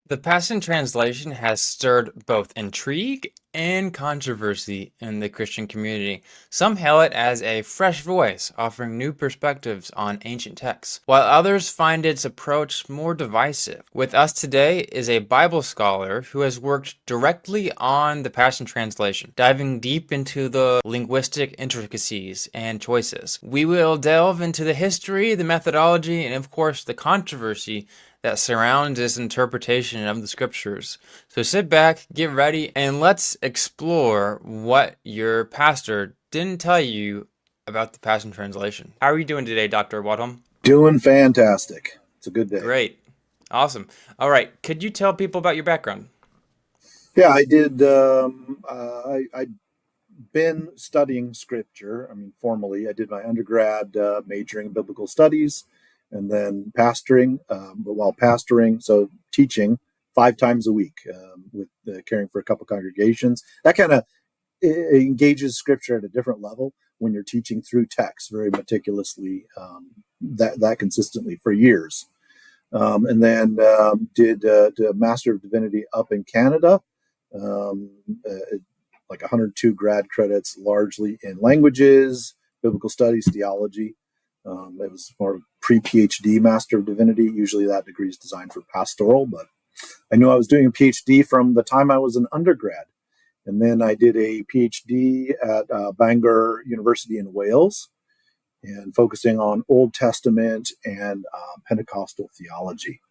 The Passion Translation has stirred both intrigue and controversy in the Christian community. Some hail it as a fresh voice, offering new perspectives on ancient texts, while others find its approach more divisive. With us today is a Bible scholar who has worked directly on the Passion Translation, diving deep into the linguistic intricacies and choices. We will delve into the history, the methodology, and of course the controversy that surrounds this interpretation of the scriptures. So sit back, get ready, and let's explore what your pastor didn't tell you about the Passion Translation. How are you doing today, Dr. Wadholm? Doing fantastic. It's a good day. Great. Awesome. All right. Could you tell people about your background? Yeah, I did. I'd been studying scripture. I mean, formally, I did my undergrad majoring in biblical studies and then pastoring. But while pastoring, so teaching 5 times a week with caring for a couple congregations, that kind of engages scripture at a different level when you're teaching through text very meticulously, that consistently for years. And then did a Master of Divinity up in Canada, um, uh, like 102 grad credits, largely in languages, biblical studies, theology. It was more pre-PhD Master of Divinity. Usually that degree is designed for pastoral, but I knew I was doing a PhD from the time I was an undergrad. And then I did a PhD at Bangor University in Wales and focusing on Old Testament and Pentecostal theology.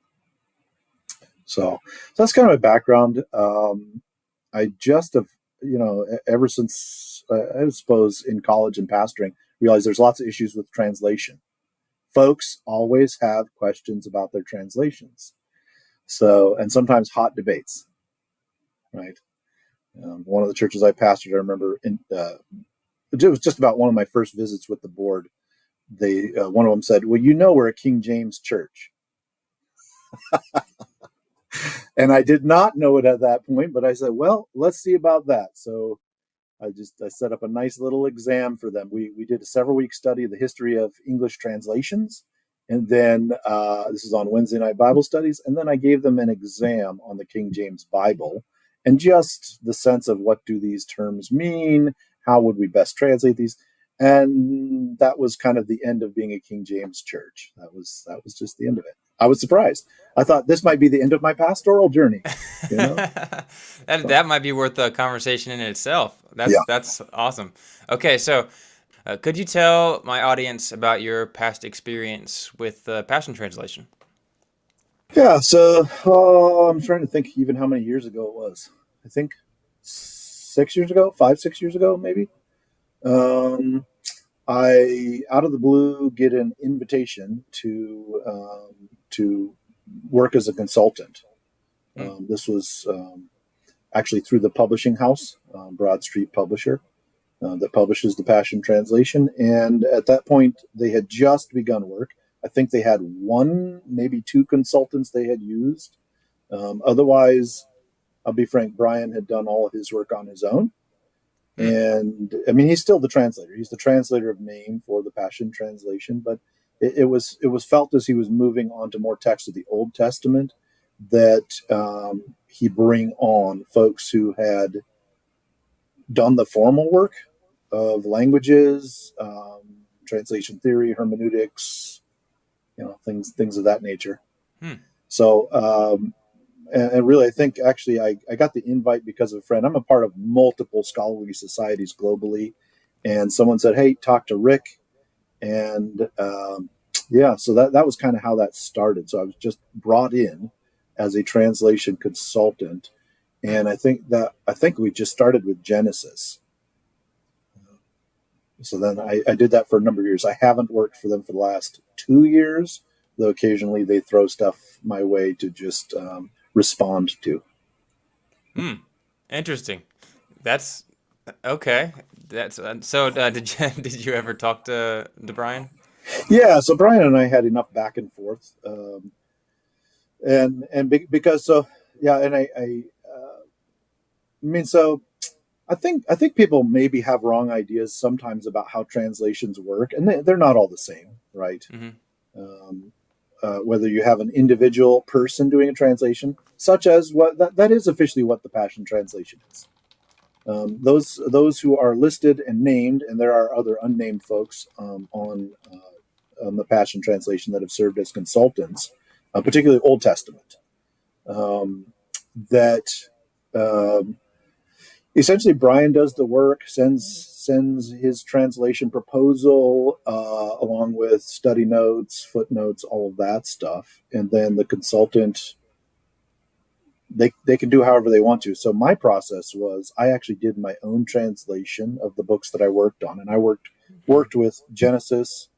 So that's kind of my background. I just have, ever since I suppose in college and pastoring, realized there's lots of issues with translation. Folks always have questions about their translations. So, and sometimes hot debates, right? One of the churches I pastored, I remember it was just about one of my first visits with the board. One of them said, "Well, we're a King James church." And I did not know it at that point, but I said, well, let's see about that. So I set up a nice little exam for them. We did a several-week study of the history of English translations. And then this is on Wednesday night Bible studies. And then I gave them an exam on the King James Bible and just the sense of what do these terms mean? How would we best translate these? And that was kind of the end of being a King James church. That was just the end of it. I was surprised. I thought this might be the end of my pastoral journey, you know? that So, that might be worth a conversation in itself. yeah. That's awesome. Okay, so could you tell my audience about your past experience with the Passion Translation? Yeah. So I'm trying to think even how many years ago it was. I think 6 years ago, 5, 6 years ago, maybe. Um, I out of the blue get an invitation to work as a consultant. Hmm. This was actually through the publishing house, Broad Street Publisher, that publishes the Passion Translation. And at that point, they had just begun work. I think they had one, maybe two consultants they had used. Otherwise, I'll be frank, Brian had done all of his work on his own. Hmm. And I mean, he's still the translator. He's the translator of name for the Passion Translation, but it was felt as he was moving on to more text of the Old Testament that he bring on folks who had done the formal work of languages, translation theory, hermeneutics, things of that nature. Hmm. So, and really, I think actually I got the invite because of a friend. I'm a part of multiple scholarly societies globally, and someone said, "Hey, talk to Rick," and yeah, so that was kind of how that started. So I was just brought in as a translation consultant, Hmm. and I think we just started with Genesis. So then I did that for a number of years. I haven't worked for them for the last 2 years, though occasionally they throw stuff my way to just respond to. Hmm. Interesting. That's okay. That's so. Did you did you ever talk to Brian? Yeah, so Brian and I had enough back and forth, because so yeah, and I mean so I think people maybe have wrong ideas sometimes about how translations work, and they're not all the same, right? Hmm. Um, Whether you have an individual person doing a translation such as what that is officially what the Passion Translation is. Those who are listed and named, and there are other unnamed folks on the Passion Translation that have served as consultants, particularly Old Testament, that essentially Brian does the work, sends his translation proposal along with study notes, footnotes, all of that stuff, and then the consultant, they can do however they want to. So my process was I actually did my own translation of the books that I worked on, and I worked with Genesis,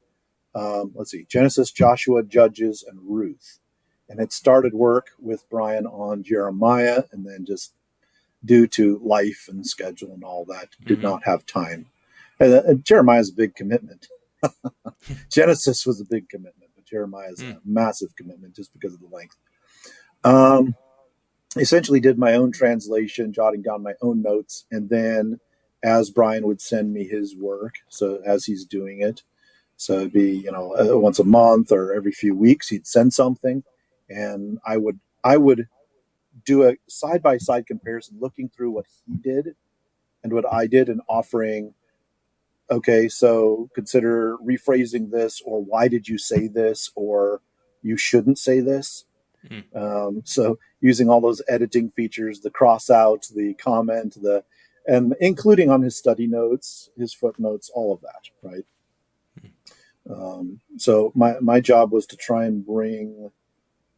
Genesis, Joshua, Judges, and Ruth, and it started work with Brian on Jeremiah, and then just due to life and schedule and all that, did not have time. And Jeremiah is a big commitment. Genesis was a big commitment, but Jeremiah is a massive commitment just because of the length. Essentially did my own translation, jotting down my own notes, and then as Brian would send me his work, so as he's doing it, so it'd be once a month or every few weeks he'd send something, and I would do a side-by-side comparison, looking through what he did and what I did, and offering, okay, so consider rephrasing this, or why did you say this, or you shouldn't say this. So using all those editing features, the cross out, the comment, and including on his study notes, his footnotes, all of that, right? So my job was to try and bring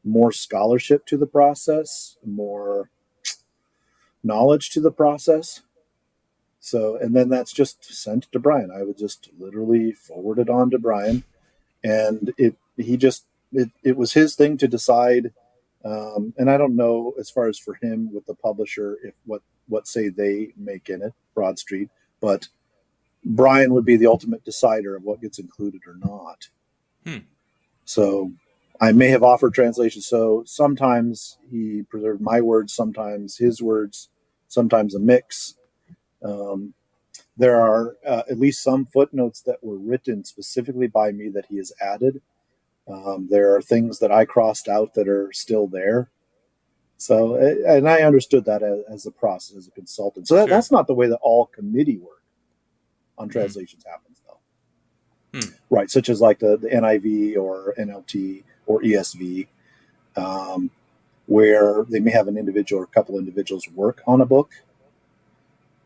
more scholarship to the process, more knowledge to the process. So, and then that's just sent to Brian. I would just literally forward it on to Brian, and it was his thing to decide. And I don't know, as far as for him with the publisher, if what say they make in it, Broad Street, but Brian would be the ultimate decider of what gets included or not. So I may have offered translation. So sometimes he preserved my words, sometimes his words, sometimes a mix. There are at least some footnotes that were written specifically by me that he has added. There are things that I crossed out that are still there. So, and I understood that as a process, as a consultant. So that's not the way that all committee work on translations happens, though. Right, such as like the NIV or NLT or ESV, where they may have an individual or a couple individuals work on a book,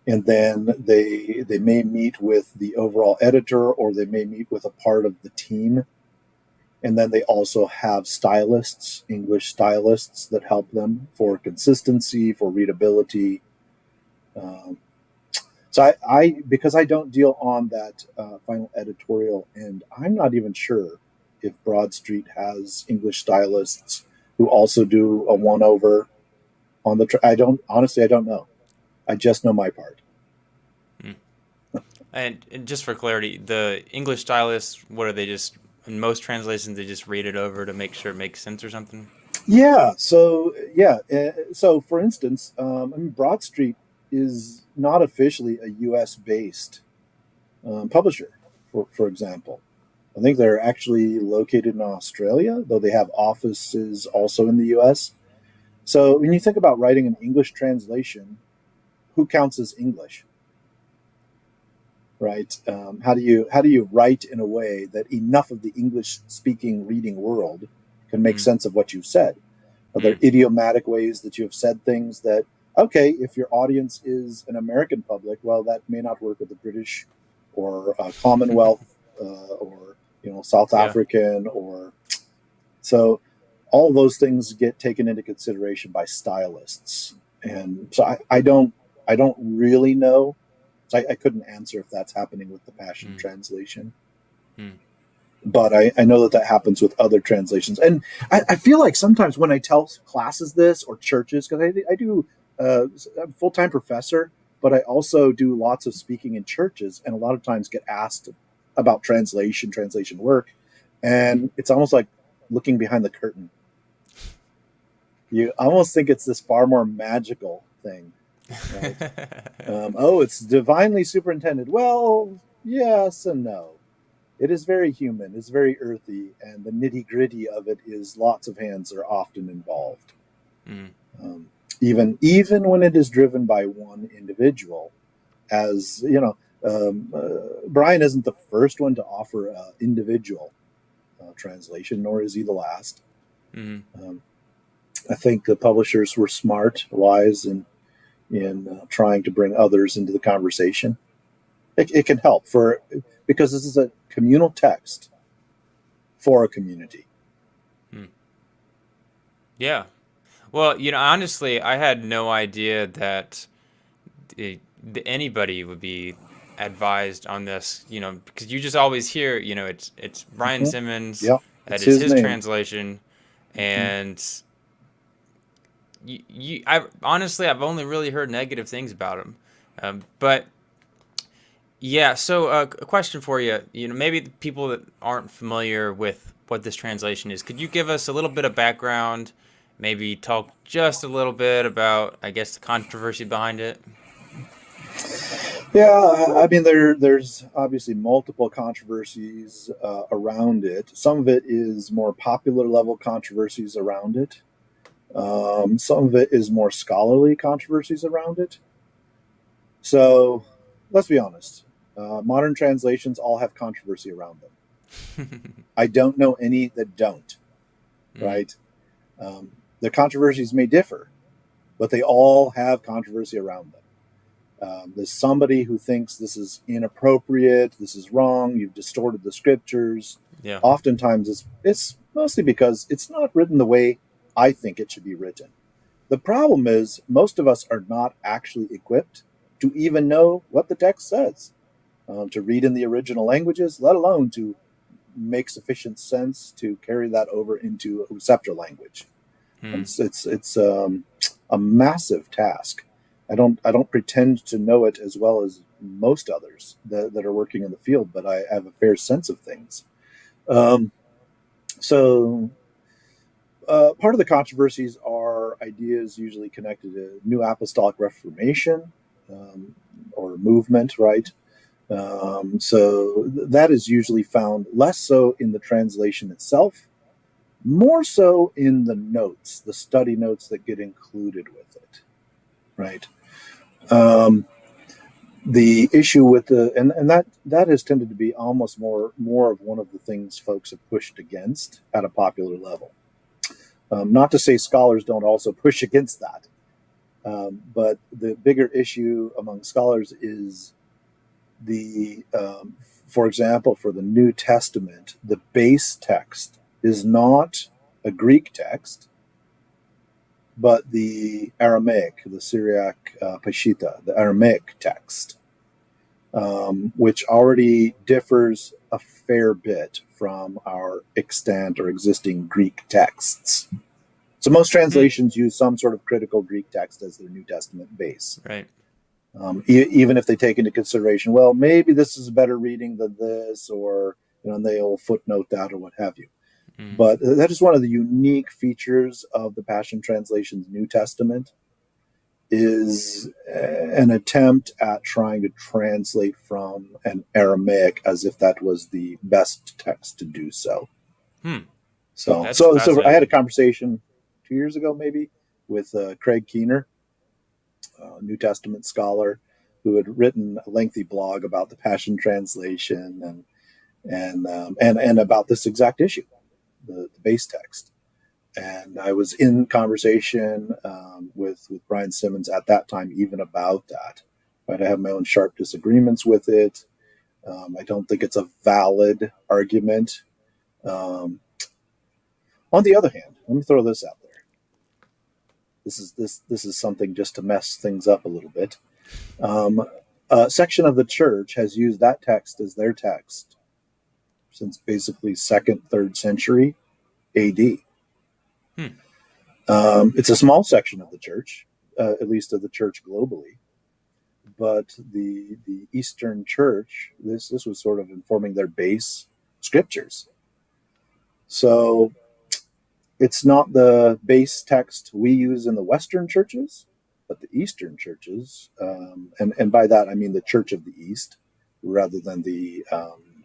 and then they may meet with the overall editor, or they may meet with a part of the team. And then they also have stylists, English stylists, that help them for consistency, for readability. So because I don't deal on that final editorial end, I'm not even sure if Broad Street has English stylists who also do a one-over on the. I don't know. I just know my part. And just for clarity, the English stylists, what are they, just in most translations they just read it over to make sure it makes sense or something? Yeah. So so for instance, Broad Street is not officially a U.S. based publisher. For example, I think they're actually located in Australia, though they have offices also in the U.S. So when you think about writing an English translation, who counts as English? Right? How do you write in a way that enough of the English-speaking reading world can make sense of what you've said? Are there idiomatic ways that you have said things that, okay, if your audience is an American public, well, that may not work with the British or Commonwealth or South African, or so all those things get taken into consideration by stylists, and so I don't really know. So I couldn't answer if that's happening with the Passion Translation. But I know that happens with other translations. And I feel like sometimes when I tell classes this, or churches, because I do, I'm a full-time professor, but I also do lots of speaking in churches, and a lot of times get asked about translation work. And it's almost like looking behind the curtain. You almost think it's this far more magical thing. Right? It's divinely superintended. Well, yes and no. It is very human, it's very earthy, and the nitty-gritty of it is lots of hands are often involved. even when it is driven by one individual. As you know, Brian isn't the first one to offer an individual translation, nor is he the last. Hmm. Um, I think the publishers were smart, wise in trying to bring others into the conversation. It can help because this is a communal text for a community. Hmm. Yeah. Well, honestly, I had no idea that it, anybody would be advised on this, because you just always hear, it's Brian Mm-hmm. Simmons, Yeah, that it's is his his name. translation, Mm-hmm. and I honestly, I've only really heard negative things about him, but yeah. So, a question for you, maybe the people that aren't familiar with what this translation is, could you give us a little bit of background? Maybe talk just a little bit about, I guess, the controversy behind it. Yeah, I mean there's obviously multiple controversies around it. Some of it is more popular level controversies around it. Some of it is more scholarly controversies around it. So let's be honest. Modern translations all have controversy around them. I don't know any that don't. Mm, Right? The controversies may differ, but they all have controversy around them. There's somebody who thinks this is inappropriate, this is wrong, you've distorted the scriptures. yeah. Oftentimes, it's mostly because it's not written the way I think it should be written. The problem is, most of us are not actually equipped to even know what the text says, to read in the original languages, let alone to make sufficient sense to carry that over into a receptor language. Hmm. It's a massive task. I don't pretend to know it as well as most others that are working in the field, but I have a fair sense of things. Um, so part of the controversies are ideas usually connected to New Apostolic Reformation um, or movement, right? So that is usually found less so in the translation itself, more so in the notes, the study notes that get included with it, right? Um, the issue with and that has tended to be almost more of one of the things folks have pushed against at a popular level. Not to say scholars don't also push against that, but the bigger issue among scholars is for example, for the New Testament, the base text is not a Greek text, but the Aramaic, the Syriac Peshitta, the Aramaic text, which already differs a fair bit from our extant or existing Greek texts. So most Hmm. translations use some sort of critical Greek text as their New Testament base. Right. Even if they take into consideration, well, maybe this is a better reading than this, or and they'll footnote that or what have you. Mm. But that is one of the unique features of the Passion Translation's New Testament is an attempt at trying to translate from an Aramaic as if that was the best text to do so. Hmm. So, That's so, so I had a fascinating. conversation 2 years ago, maybe, with Craig Keener, a New Testament scholar, who had written a lengthy blog about the Passion Translation and about this exact issue, the base text. And I was in conversation with Brian Simmons at that time, even about that. Right, I have my own sharp disagreements with it. I don't think it's a valid argument. Um, on the other hand, let me throw this out there. This is something just to mess things up a little bit. Um, a section of the church has used that text as their text since basically second, third century A.D. Hmm. It's a small section of the church, at least of the church globally, but the Eastern Church, this was sort of informing their base scriptures. So it's not the base text we use in the Western churches, but the Eastern churches, and by that I mean the Church of the East, rather than the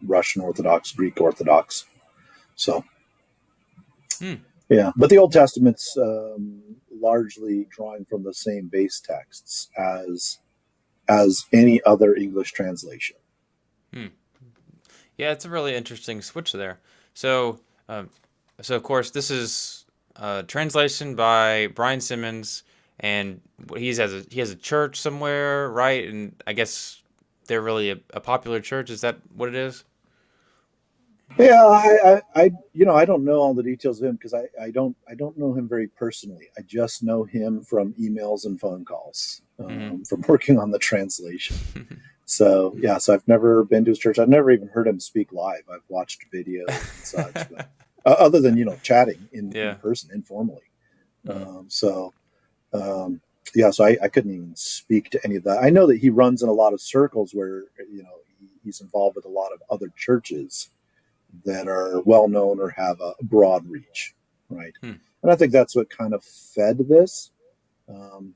Russian Orthodox, Greek Orthodox. So Hmm. yeah, but the Old Testament's largely drawing from the same base texts as any other English translation. Hmm. Yeah, it's a really interesting switch there. So, um, so of course, this is translation by Brian Simmons, and he has a church somewhere, right? And I guess they're really a popular church. Is that what it is? Yeah, I don't know all the details of him because I don't know him very personally. I just know him from emails and phone calls Mm-hmm. from working on the translation. So yeah, so I've never been to his church. I've never even heard him speak live. I've watched videos and such, but other than chatting in Yeah. person informally. Mm. So um, yeah, so I couldn't even speak to any of that. I know that he runs in a lot of circles where he's involved with a lot of other churches that are well known or have a broad reach, right? Hmm. And I think that's what kind of fed this. Um,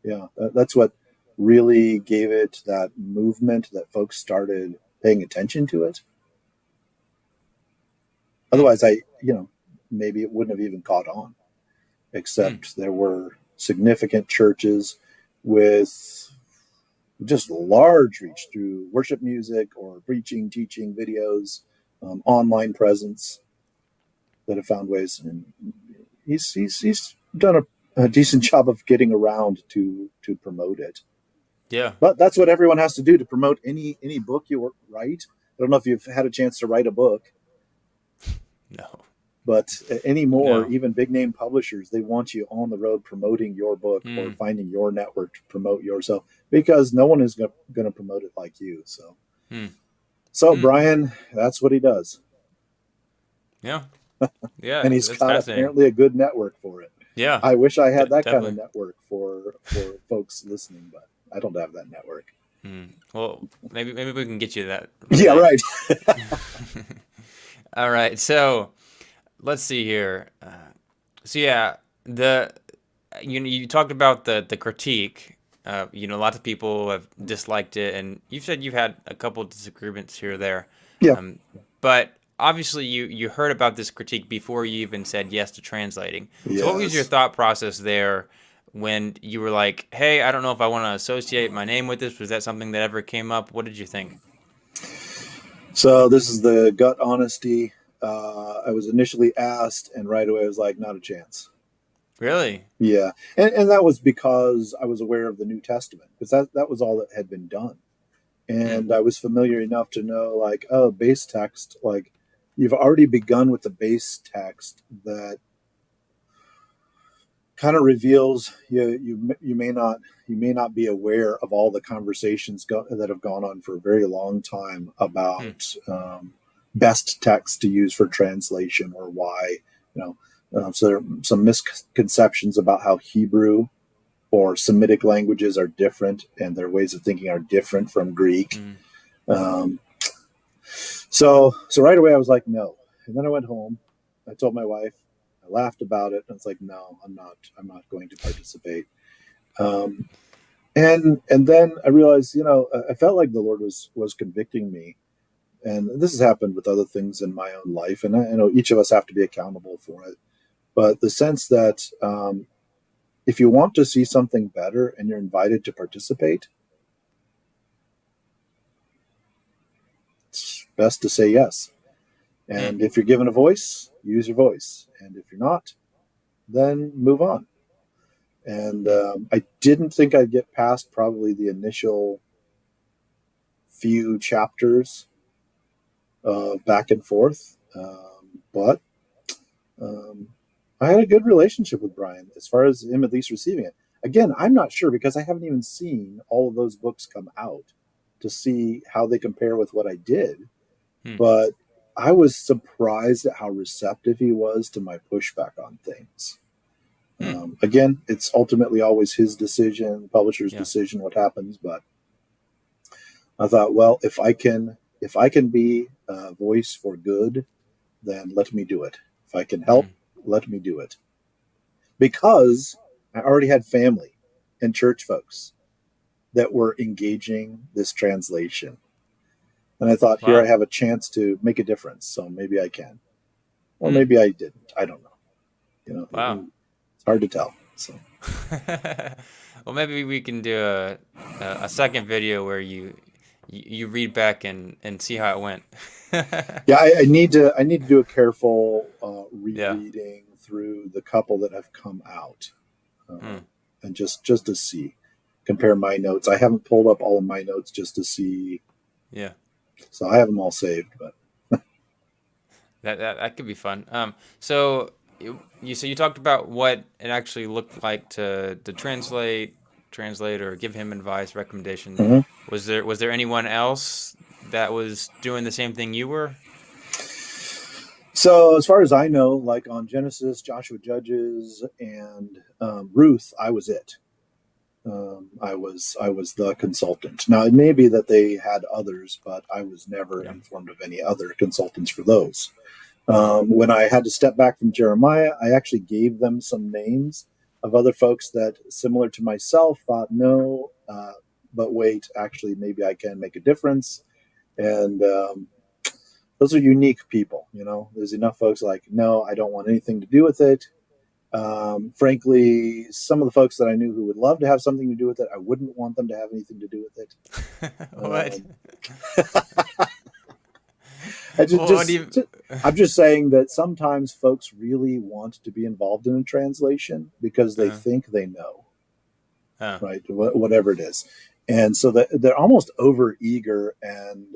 yeah, that's what really gave it that movement that folks started paying attention to it. Hmm. Otherwise, maybe it wouldn't have even caught on, Hmm. except there were significant churches with just large reach through worship music or preaching, teaching, videos, online presence that have found ways. And he's done a decent job of getting around to promote it. Yeah. But that's what everyone has to do to promote any book you write. I don't know if you've had a chance to write a book, No. but anymore, No. even big name publishers, they want you on the road promoting your book or Hmm. finding your network to promote yourself because no one is going to promote it like you. Hmm. So Hmm. Brian, that's what he does, Yeah. Yeah. and he's That's got fascinating. apparently a good network for it. Yeah. I wish I had that kind of Definitely. network for folks listening, but I don't have that network. Hmm. Well, maybe we can get you that one Yeah, day. right. All right. So let's see here. So yeah, the you talked about the critique. Lots of people have disliked it, and you've said you've had a couple of disagreements here or there. Yeah. Um, but obviously, you heard about this critique before you even said yes to translating. So, what was your Yes. thought process there when you were like, "Hey, I don't know if I want to associate my name with this"? Was that something that ever came up? What did you think? So this is the gut honesty. I was initially asked, and right away I was like, not a chance. Really? Yeah, and that was because I was aware of the New Testament because that was all that had been done, Hmm. and I was familiar enough to know like, oh, base text, like you've already begun with the base text that kind of reveals you may not be aware of all the conversations that have gone on for a very long time Hmm. about best text to use for translation or why you know so there are some misconceptions about how Hebrew or Semitic languages are different and their ways of thinking are different from Greek. Hmm. um, so right away I was like no, and then I went home. I told my wife. I laughed about it, and it's like, no, I'm not going to participate. Um, and then I realized, I felt like the Lord was convicting me, and this has happened with other things in my own life, and I know each of us have to be accountable for it. But the sense that if you want to see something better and you're invited to participate, it's best to say yes. Hmm. And if you're given a voice, use your voice, and if you're not, then move on. And Hmm. I didn't think I'd get past probably the initial few chapters back and forth, but um, I had a good relationship with Brian as far as him at least receiving it. Again, I'm not sure because I haven't even seen all of those books come out to see how they compare with what I did, Hmm. but I was surprised at how receptive he was to my pushback on things. Hmm. Again, it's ultimately always his decision, the publisher's Yeah. decision, what happens. But I thought, well, if I can be a voice for good, then let me do it. If I can Hmm. help, let me do it. Because I already had family and church folks that were engaging this translation. And I thought, here I Wow. have a chance to make a difference. So maybe I can. Or Hmm. maybe I didn't. I don't know. Wow. It's hard to tell. So Well, maybe we can do a second video where you read back and see how it went. yeah, I need to do a careful Yeah. rereading through the couple that have come out, Hmm. and just to see, compare my notes. I haven't pulled up all of my notes just to see, Yeah. so I have them all saved. But That could be fun. So you talked about what it actually looked like to translate or give him advice, recommendation. mhm. Was there anyone else that was doing the same thing you were? So as far as I know, like on Genesis, Joshua, Judges, and Ruth, I was it. I was the consultant. Now it may be that they had others, but I was never Yeah. informed of any other consultants for those. When I had to step back from Jeremiah, I actually gave them some names of other folks that, similar to myself, thought no, but wait, actually, maybe I can make a difference. And those are unique people. There's enough folks like, no, I don't want anything to do with it. Frankly, some of the folks that I knew who would love to have something to do with it, I wouldn't want them to have anything to do with it. What? Um, I Well, what do you? I'm just saying that sometimes folks really want to be involved in a translation because they Uh, think they know, uh, right? Whatever it is, and so that they're almost over eager, and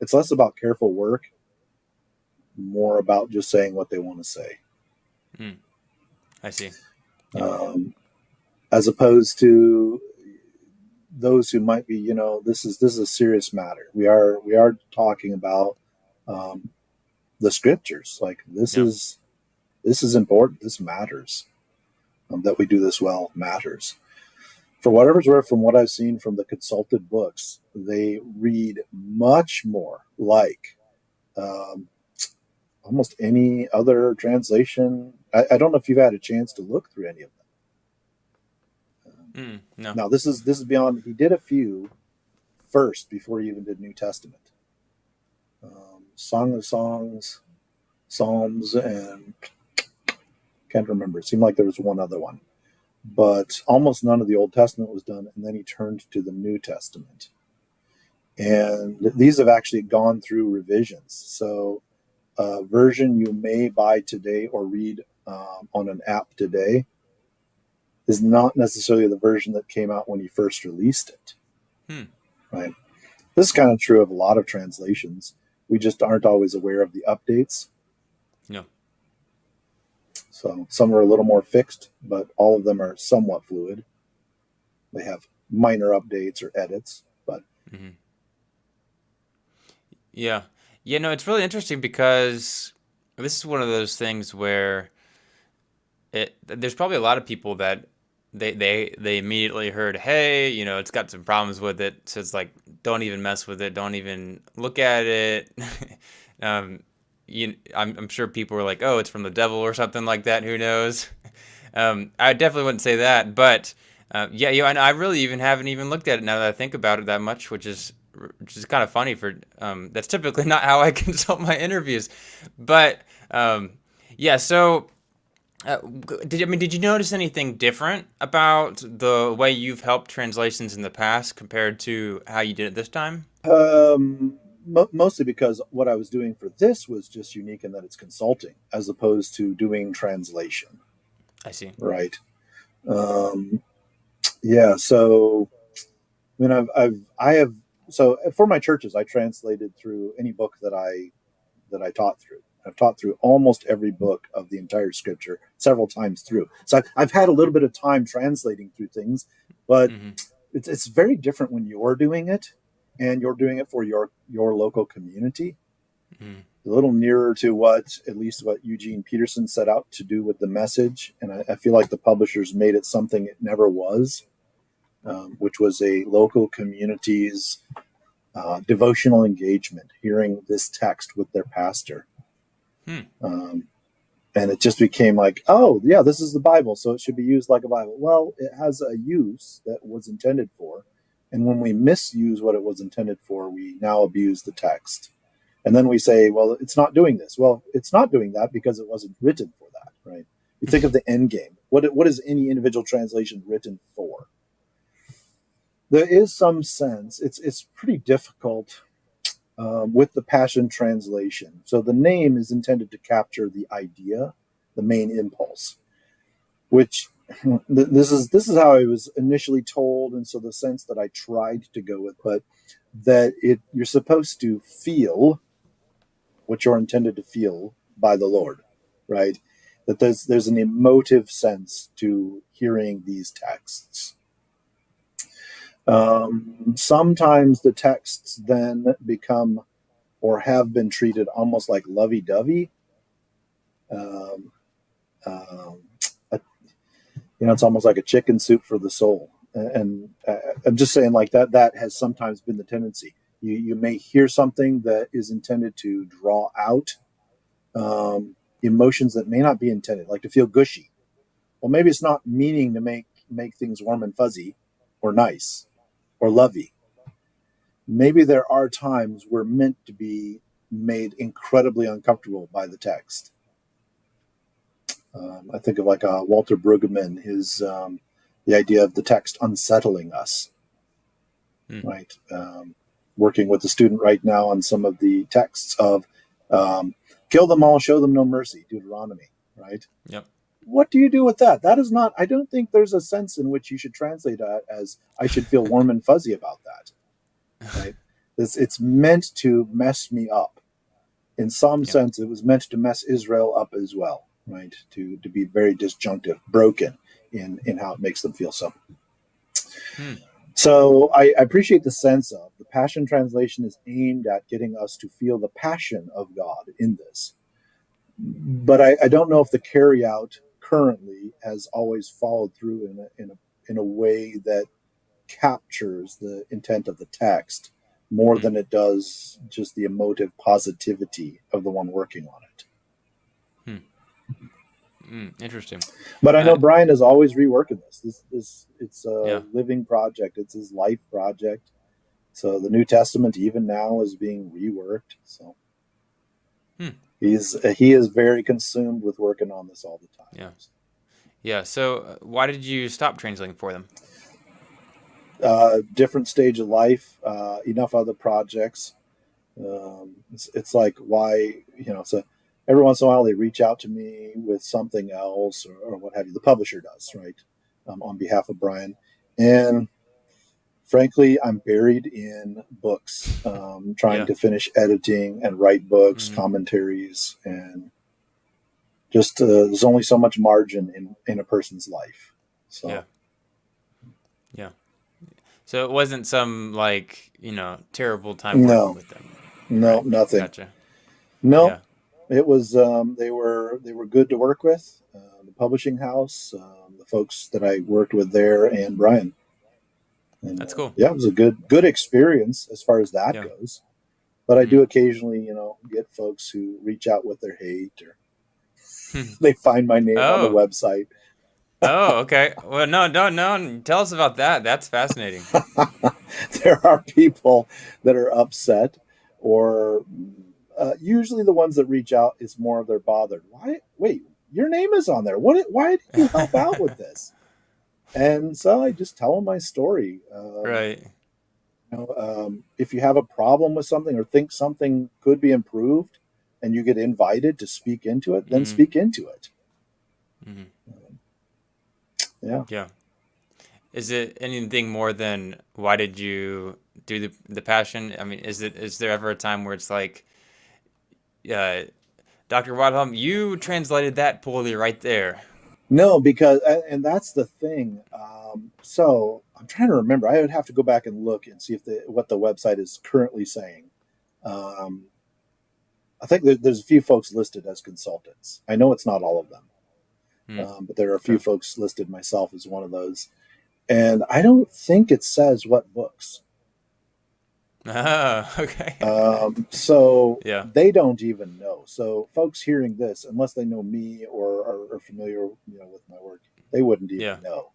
it's less about careful work, more about just saying what they want to say, hmm, I see. Yeah. um, as opposed to those who might be, this is a serious matter. We are talking about um, the scriptures. Like Yeah. this is important. This matters. That we do this well matters. For whatever's worth, from what I've seen from the consulted books, they read much more like um, almost any other translation. I don't know if you've had a chance to look through any of them. No. Now, this is beyond. He did a few first before he even did New Testament. Song of Songs, Psalms, and can't remember. It seemed like there was one other one, but almost none of the Old Testament was done. And then he turned to the New Testament. And these have actually gone through revisions. So, a version you may buy today or read on an app today is not necessarily the version that came out when he first released it. Hmm. Right. This is kind of true of a lot of translations. We just aren't always aware of the updates. No. So some are a little more fixed, but all of them are somewhat fluid. They have minor updates or edits, but Hmm. Yeah. Yeah. No, it's really interesting because this is one of those things where there's probably a lot of people that they immediately heard, hey, it's got some problems with it, so it's like, don't even mess with it, don't even look at it. um, I'm sure people were like, oh, it's from the devil or something like that. Who knows? I definitely wouldn't say that, but yeah, and I really even haven't even looked at it now that I think about it that much, which is kind of funny for that's typically not how I consult my interviews, but yeah, so. Did you notice anything different about the way you've helped translations in the past compared to how you did it this time? mostly because what I was doing for this was just unique in that it's consulting as opposed to doing translation, I see. right? Um, yeah, so I mean, I have so for my churches, I translated through any book that I taught through. I've taught through almost every book of the entire scripture several times through. So I've had a little bit of time translating through things, but Hmm. it's very different when you're doing it and you're doing it for your local community. Hmm. A little nearer to what at least what Eugene Peterson set out to do with the message, and I feel like the publishers made it something it never was, which was a local community's devotional engagement, hearing this text with their pastor. Hmm. Um, and it just became like, oh, yeah, this is the Bible, so it should be used like a Bible. Well, it has a use that was intended for. And when we misuse what it was intended for, we now abuse the text. And then we say, well, it's not doing this. Well, it's not doing that because it wasn't written for that, right? You think of the end game. What is any individual translation written for? There is some sense. It's pretty difficult with the Passion Translation. So the name is intended to capture the idea, the main impulse, which this is how I was initially told, and so the sense that I tried to go with, but that you're supposed to feel what you're intended to feel by the Lord, right? That there's an emotive sense to hearing these texts. Sometimes the texts then become or have been treated almost like lovey-dovey. Um, um, it's almost like a chicken soup for the soul. And I'm just saying, like that has sometimes been the tendency. You may hear something that is intended to draw out emotions that may not be intended, like to feel gushy. Well, maybe it's not meaning to make things warm and fuzzy or nice or lovey. Maybe there are times we're meant to be made incredibly uncomfortable by the text. I think of like Walter Brueggemann, the idea of the text unsettling us, right? Working with the student right now on some of the texts of kill them all, show them no mercy, Deuteronomy, right? Yep. What do you do with that? That is not, I don't think there's a sense in which you should translate that as I should feel warm and fuzzy about that, right? It's meant to mess me up. In some sense, it was meant to mess Israel up as well, right? To be very disjunctive, broken in how it makes them feel. So I appreciate the sense of the Passion Translation is aimed at getting us to feel the passion of God in this. But I don't know if the carryout currently has always followed through in a way that captures the intent of the text more than it does just the emotive positivity of the one working on it. Interesting. But I know Brian is always reworking this. It's a Yeah. living project. It's his life project. So the New Testament even now is being reworked. So he is very consumed with working on this all the time. Yeah. Yeah. So why did you stop translating for them? Different stage of life, enough other projects. It's like why, so every once in a while they reach out to me with something else or what have you. The publisher does, right, on behalf of Brian. And frankly, I'm buried in books, trying to finish editing and write books, commentaries, and just there's only so much margin in a person's life. So yeah. So it wasn't some terrible time working with them. No, Right? nothing. Gotcha. No, Yeah. it was they were good to work with. The publishing house, the folks that I worked with there, and Brian. And, That's cool. Yeah, it was a good experience as far as that goes. But I do occasionally, get folks who reach out with their hate or they find my name on the website. Oh, okay. Well, no. Tell us about that. That's fascinating. There are people that are upset, or usually the ones that reach out is more they're bothered. Why? Wait, your name is on there. Why did you help out with this? And so I just tell them my story. Right. If you have a problem with something or think something could be improved, and you get invited to speak into it, then speak into it. Yeah. Yeah. Is it anything more than why did you do the passion? I mean, is there ever a time where it's like, Dr. Wadholm, you translated that poorly right there? No, because and that's the thing. So I'm trying to remember. I would have to go back and look and see if what the website is currently saying. I think there's a few folks listed as consultants. I know it's not all of them, but there are a few folks listed. Myself as one of those, and I don't think it says what books. Oh, okay. So Yeah. they don't even know. So folks hearing this, unless they know me or are familiar, with my work, they wouldn't even know.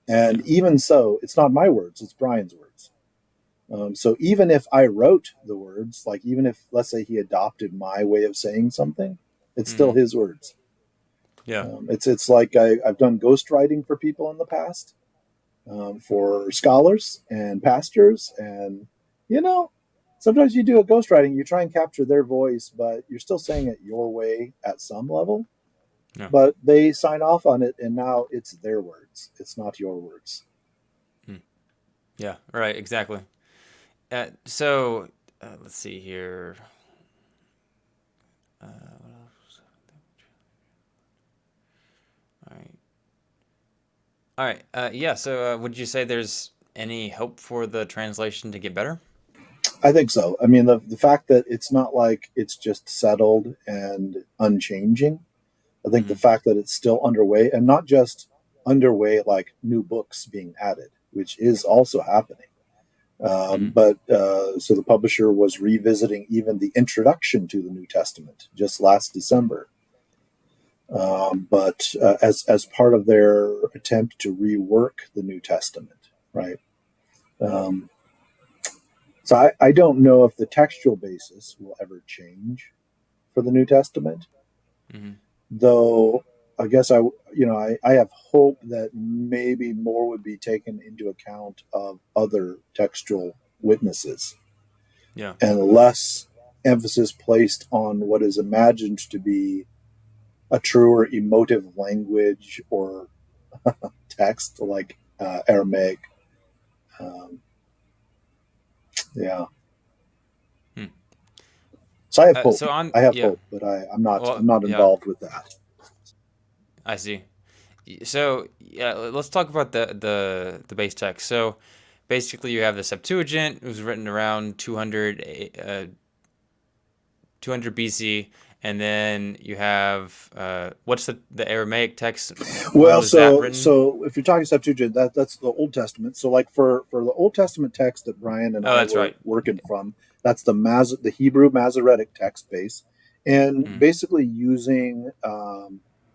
And even so, it's not my words; it's Brian's words. So even if I wrote the words, like even if let's say he adopted my way of saying something, it's still his words. Yeah. It's like I've done ghostwriting for people in the past, for scholars and pastors, and you know, sometimes you do a ghostwriting, you try and capture their voice, but you're still saying it your way at some level. Yeah. But they sign off on it, and now it's their words. It's not your words. Mm. Yeah. Right. Exactly. So let's see here. What else? All right. All right. Yeah. So would you say there's any hope for the translation to get better? I think so. I mean, the fact that it's not like it's just settled and unchanging. I think the Hmm. fact that it's still underway, and not just underway like new books being added, which is also happening. Hmm. So the publisher was revisiting even the introduction to the New Testament just last December. As part of their attempt to rework the New Testament, right? Um, I don't know if the textual basis will ever change for the New Testament, Hmm. though. I guess I have hope that maybe more would be taken into account of other textual witnesses Yeah. and less emphasis placed on what is imagined to be a truer emotive language or text like Aramaic. Um, yeah, Hmm. so I have hope. So on. I have Yeah. hope, but I'm not. Well. I'm not Yeah. involved with that. I see. So yeah, let's talk about the base text. So basically, you have the Septuagint. It was written around 200 BC, and then you have what's the Aramaic text? When Well, was that so written? so if you're talking Septuagint, that's the Old Testament. So like for the Old Testament text that Brian and Oh, I that's were right. working from, that's the Hebrew Masoretic text base, and Mm, basically using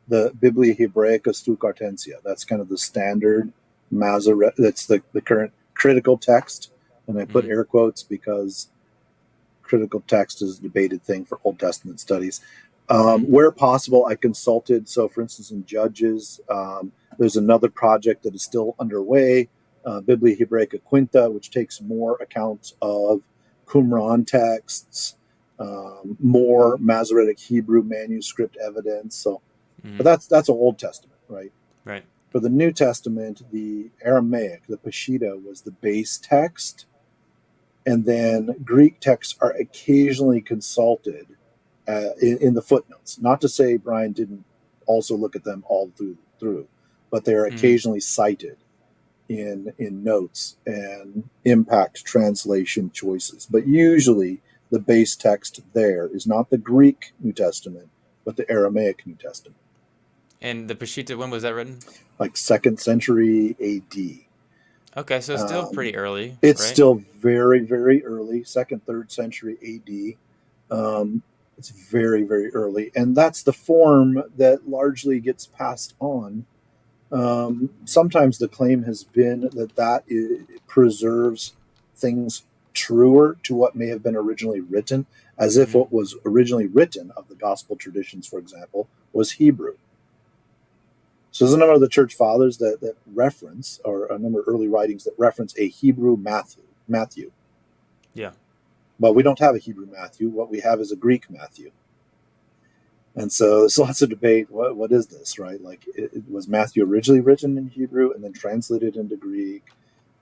the Biblia Hebraica Stucartensia. That's kind of the standard Masoret. That's the current critical text, and I put mm, air quotes because critical text is a debated thing for Old Testament studies. mm, Where possible, I consulted. So, for instance, in Judges, there's another project that is still underway, Biblia Hebraica Quinta, which takes more accounts of Qumran texts, more Masoretic Hebrew manuscript evidence. So, but mm. that's an Old Testament, right? Right. For the New Testament, the Aramaic, the Peshitta, was the base text, and then Greek texts are occasionally consulted in the footnotes. Not to say Brian didn't also look at them all through, but they are Mm. occasionally cited in notes and impact translation choices. But usually, the base text there is not the Greek New Testament, but the Aramaic New Testament, And the Peshitta, when was that written? like second century A.D. Okay, so still Um, pretty early, it's right? still very, very early, second, third century AD. Um, it's very, very early. And that's the form that largely gets passed on. Sometimes the claim has been preserves things truer to what may have been originally written, as if Mm, what was originally written of the gospel traditions, for example, was Hebrew. So there's a number of the church fathers that reference, or a number of early writings that reference a Hebrew Matthew. yeah. But we don't have a Hebrew Matthew. What we have is a Greek Matthew. And so there's lots of debate. What is this, right? Like, was Matthew originally written in Hebrew and then translated into Greek?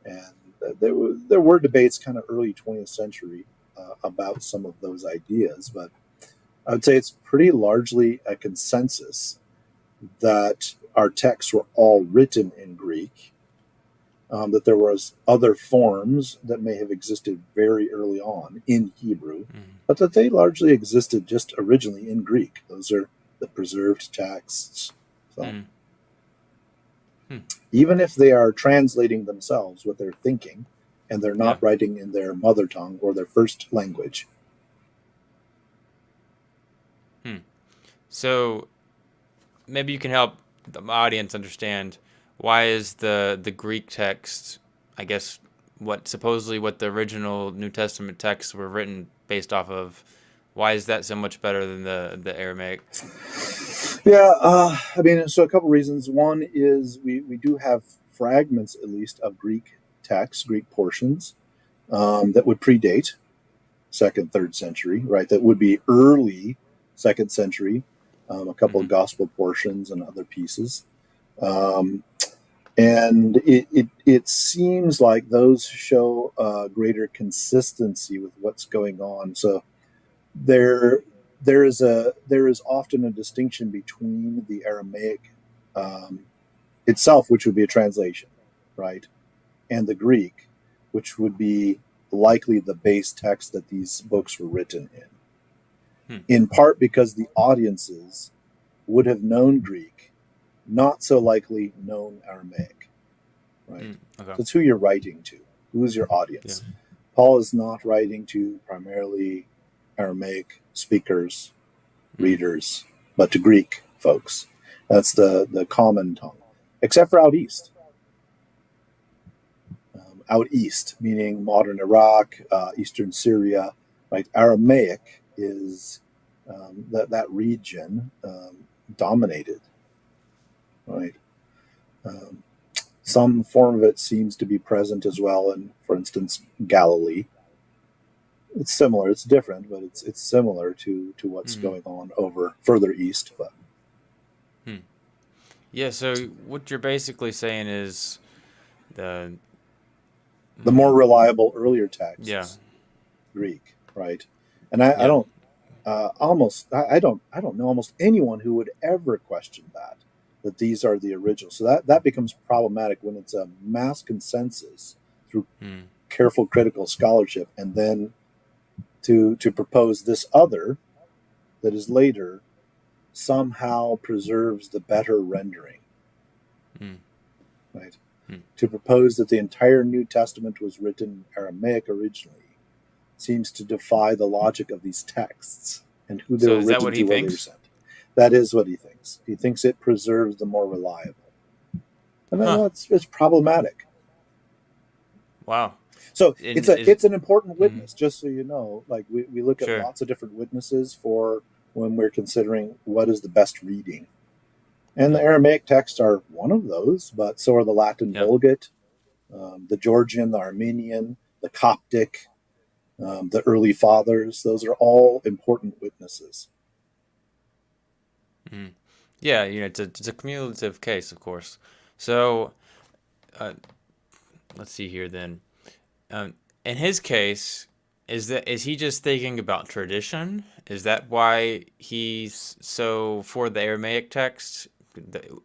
And there were debates kind of early 20th century about some of those ideas. But I would say it's pretty largely a consensus that our texts were all written in Greek, that there was other forms that may have existed very early on in Hebrew, Mm, but that they largely existed just originally in Greek. Those are the preserved texts. So mm, mm. even if they are translating themselves what they're thinking, and they're Yeah. not writing in their mother tongue or their first language. Hmm. So maybe you can help the audience understand why is the Greek text, I guess, what the original New Testament texts were written based off of, why is that so much better than the Aramaic? Yeah, I mean, so a couple reasons. One is we do have fragments, at least, of Greek texts, Greek portions that would predate second, third century, right? That would be early second century, a couple Hmm. of gospel portions and other pieces. Um, and it seems like those show greater consistency with what's going on. So there there is often a distinction between the Aramaic um, itself, which would be a translation, right, and the Greek, which would be likely the base text that these books were written Hmm. in part because the audiences would have known Greek, not so likely known Aramaic, right? Hmm. Okay. So it's who you're writing to. Who's your Yeah. audience? Paul is not writing to primarily Aramaic speakers, Hmm. readers, but to Greek folks. That's the common tongue, except for out east. Out east, meaning modern Iraq, eastern Syria, right? Aramaic is that region dominated, right? Um, some form of it seems to be present as well in, for instance, Galilee. It's similar. It's different, but it's similar to what's Hmm. going on over further east. But Hmm. Yeah. So what you're basically saying is the the more hmm, reliable earlier yeah. texts, Greek, right? And I Yeah. don't I don't know almost anyone who would ever question that these are the original. So that becomes problematic when it's a mass consensus through Hmm. careful critical scholarship, and then to propose this other that is later somehow preserves the better rendering, Hmm. right? Hmm. To propose that the entire New Testament was written in Aramaic originally seems to defy the logic of these texts and who they So were is that written what he to, where they were thinks? sent. That is what he thinks. He thinks it preserves the more reliable, and Huh. that's it's problematic. Wow. So And is it's an important hmm, witness, just so you know. Like we look at sure. lots of different witnesses for when we're considering what is the best reading, and the Yeah. Aramaic texts are one of those, but so are the Latin Yeah. Vulgate, the Georgian, the Armenian, the Coptic, the early fathers. Those are all important witnesses. Hmm. Yeah. It's a cumulative case, of course. So uh, let's see here then. Um, in his case, is he just thinking about tradition? Is that why he's so for the Aramaic text?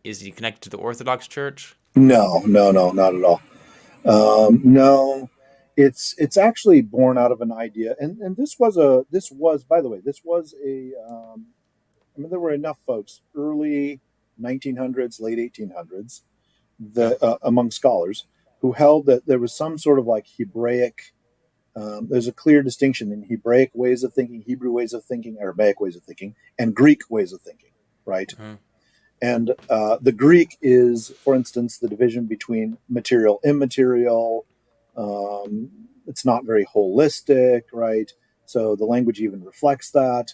Is he connected to the Orthodox Church? No, no, no, not at all. No, it's actually born out of an idea, and this was, by the way, this was a. I mean, there were enough folks early 1900s, late 1800s, Yeah. among scholars who held that there was some sort of like Hebraic. There's a clear distinction in Hebraic ways of thinking, Hebrew ways of thinking, Aramaic ways of thinking, and Greek ways of thinking, right? Uh-huh. And the Greek is, for instance, the division between material, immaterial. It's not very holistic, right? So the language even reflects that.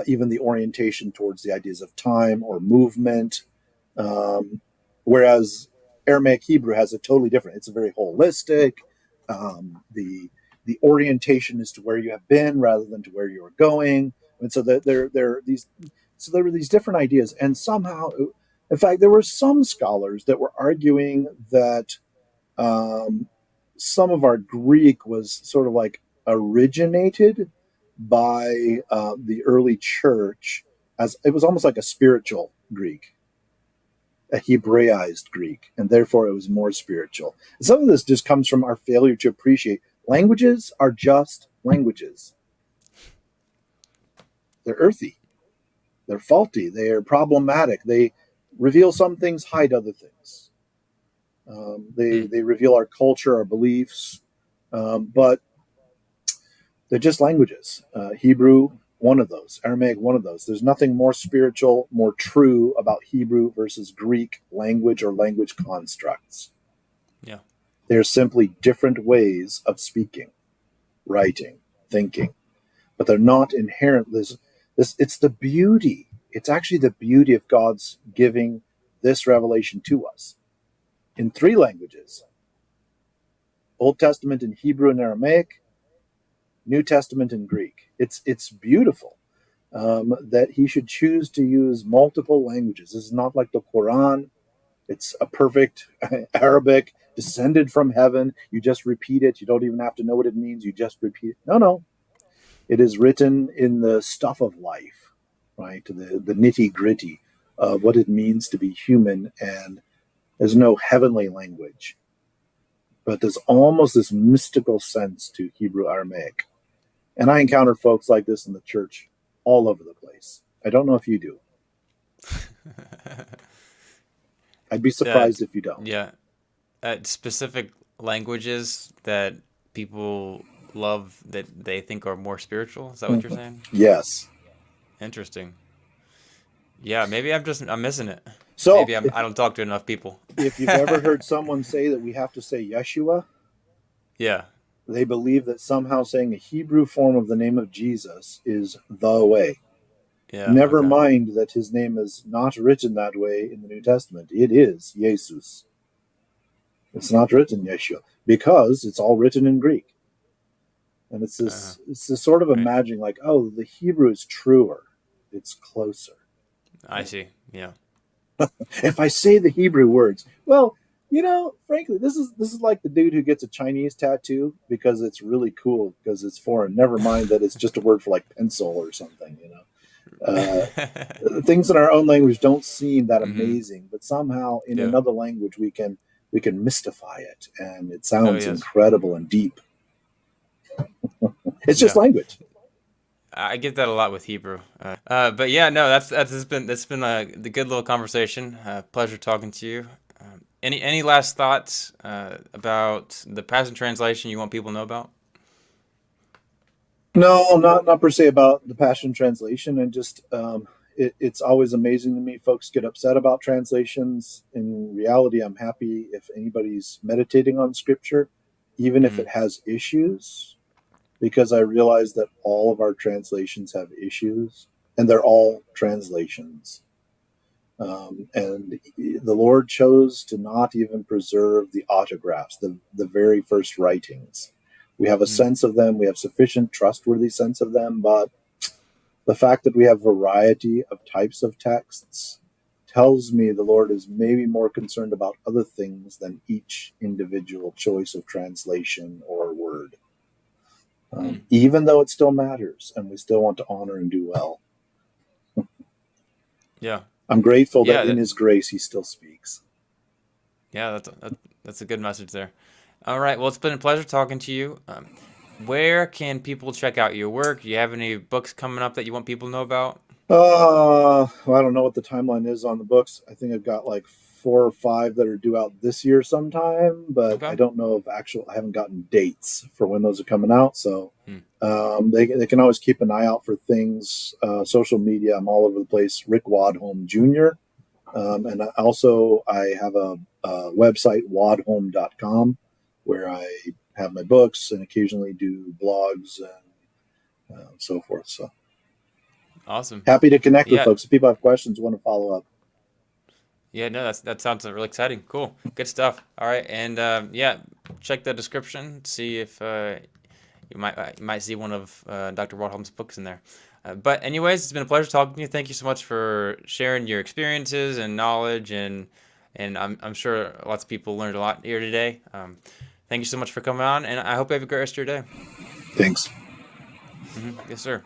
Even the orientation towards the ideas of time or movement. Um, whereas Aramaic Hebrew has a totally different. It's a very holistic. The orientation is to where you have been rather than to where you are going. And so there are these so there were these different ideas, and somehow, in fact, there were some scholars that were arguing that um, some of our Greek was sort of like originated by the early church, as it was almost like a spiritual Greek, a Hebraized Greek, and therefore it was more spiritual. And some of this just comes from our failure to appreciate languages are just languages. They're earthy. They're faulty. They are problematic. They reveal some things, hide other things. Hmm. They reveal our culture, our beliefs, but they're just languages. Hebrew, one of those. Aramaic, one of those. There's nothing more spiritual, more true about Hebrew versus Greek language or language constructs. Yeah. They're simply different ways of speaking, writing, thinking, but they're not inherent. This it's the beauty. It's actually the beauty of God's giving this revelation to us in three languages: Old Testament in Hebrew and Aramaic, New Testament in Greek. It's beautiful that he should choose to use multiple languages. This is not like the Quran. It's a perfect Arabic descended from heaven. You just repeat it. You don't even have to know what it means. You just repeat it. No, no. It is written in the stuff of life, right? The nitty gritty of what it means to be human. And there's no heavenly language, but there's almost this mystical sense to Hebrew Aramaic. And I encounter folks like this in the church all over the place. I don't know if you do. I'd be That, surprised if you don't. yeah, specific languages that people love that they think are more spiritual. Is that what you're Mhm. saying? Yes. Interesting. Yeah, maybe I'm missing it. So Maybe I don't talk to enough people. if you've ever heard someone say that we have to say Yeshua, Yeah, they believe that somehow saying a Hebrew form of the name of Jesus is the way. yeah, Never okay. mind that his name is not written that way in the New Testament. It is Jesus. It's not written Yeshua because it's all written in Greek. And Uh, it's this sort of right. imagining like, oh, the Hebrew is truer. It's closer. I see. Yeah. If I say the Hebrew words, well, frankly, this is like the dude who gets a Chinese tattoo because it's really cool because it's foreign. Never mind that it's just a word for like pencil or something. Things in our own language don't seem that Mm-hmm. amazing, but somehow in Yeah. another language we can mystify it, and it Oh, sounds yes. incredible and deep. It's just Yeah. language. I get that a lot with Hebrew. But yeah, no, that's been the good little conversation. Pleasure talking to you. Any last thoughts about the Passion Translation you want people to know about? No, not per se about the Passion Translation, and just it's always amazing to me. Folks get upset about translations. In reality, I'm happy if anybody's meditating on Scripture, even if Mm-hmm. it has issues, because I realize that all of our translations have issues, and they're all translations. And the Lord chose to not even preserve the autographs, the very first writings. We have a Mm-hmm. sense of them, we have sufficient trustworthy sense of them, but the fact that we have variety of types of texts tells me the Lord is maybe more concerned about other things than each individual choice of translation or word. Mm. Even though it still matters and we still want to honor and do well. Yeah. I'm grateful that Yeah. in His grace He still speaks. Yeah. That's a good message there. All right. Well, it's been a pleasure talking to you. Where can people check out your work? Do you have any books coming up that you want people to know about? Well, I don't know what the timeline is on the books. I think I've got like 4 or 5 that are due out this year sometime, but I Okay. don't know if I haven't gotten dates for when those are coming out. So Hmm. they can always keep an eye out for things. Social media, I'm all over the place. Rick Wadholm Jr. And I have a website, wadholm.com, where I have my books and occasionally do blogs and so forth. So Awesome. happy to connect with Yeah. folks. If people have questions, want to follow up. Yeah, no, that sounds really exciting. Cool, good stuff. All right, and yeah, check the description. See if you might see one of Dr. Wadholm's books in there. But anyways, it's been a pleasure talking to you. Thank you so much for sharing your experiences and knowledge, and I'm sure lots of people learned a lot here today. Thank you so much for coming on, and I hope you have a great rest of your day. Thanks. Yes, sir.